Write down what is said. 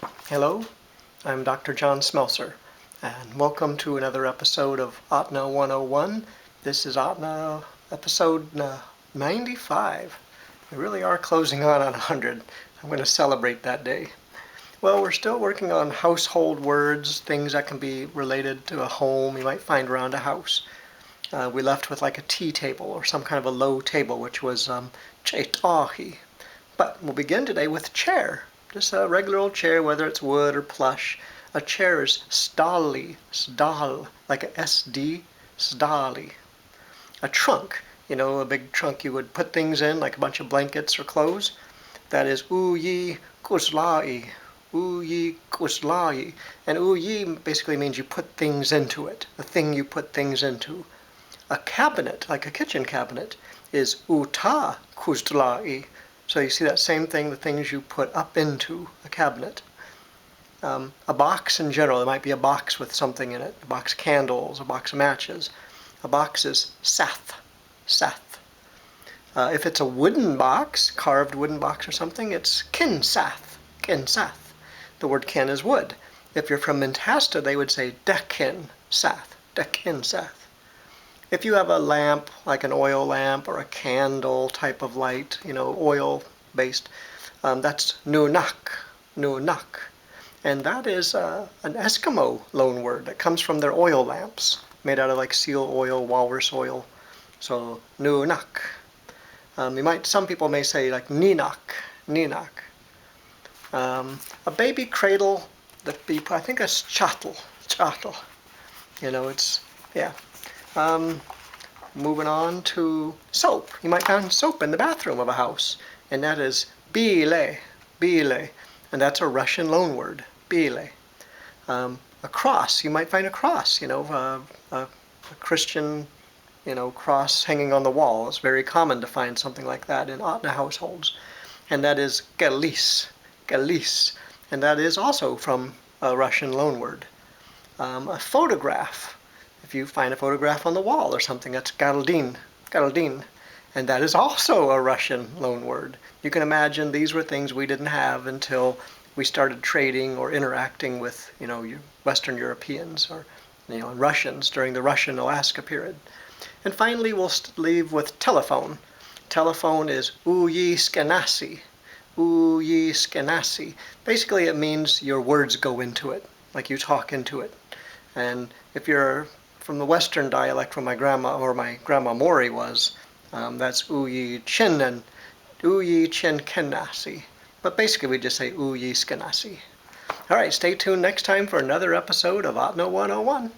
Hello, I'm Dr. John Smelcer, and welcome to another episode of Ahtna 101. This is Ahtna episode 95. We really are closing on 100. I'm going to celebrate that day. Well, we're still working on household words, things that can be related to a home you might find around a house. We left with like a tea table or some kind of a low table, which was chaitahi. But we'll begin today with chair. Just a regular old chair, whether it's wood or plush. A chair is stali, sdal, like a SD, sdali. A trunk, a big trunk you would put things in, like a bunch of blankets or clothes. That is uyi kuslai, uyi kuslai. And uyi basically means you put things into it, the thing you put things into. A cabinet, like a kitchen cabinet, is uta kuslai. So you see that same thing, the things you put up into a cabinet. A box in general, it might be a box with something in it, a box of candles, a box of matches. A box is sath, sath. If it's a wooden box, carved wooden box or something, it's kinsath, kinsath. The word kin is wood. If you're from Mentasta, they would say dekin sath, dekin sath. If you have a lamp, like an oil lamp or a candle type of light, oil-based, that's nunak, nunak. And that is an Eskimo loan word that comes from their oil lamps, made out of like seal oil, walrus oil. So nunak. Some people may say like ninak, ninak. A baby cradle, I think that's chattel, chattel. Yeah. Moving on to soap. You might find soap in the bathroom of a house, and that is bile, bile, and that's a Russian loan word, bile. A cross. You might find a cross, a Christian, cross hanging on the wall. It's very common to find something like that in Ahtna households, and that is galis, galis, and that is also from a Russian loan word. A photograph. If you find a photograph on the wall or something, that's galdin, galdin. And that is also a Russian loan word. You can imagine these were things we didn't have until we started trading or interacting with, Western Europeans or, Russians during the Russian Alaska period. And finally, we'll leave with telephone. Telephone is uyi skenasi, uyi skenasi. Basically, it means your words go into it, like you talk into it. And if you're from the Western dialect from my grandma, or my grandma Mori was, that's uyi chin and uyi chin kenasi. But basically we just say uyi skenasi. All right, stay tuned next time for another episode of Ahtna 101.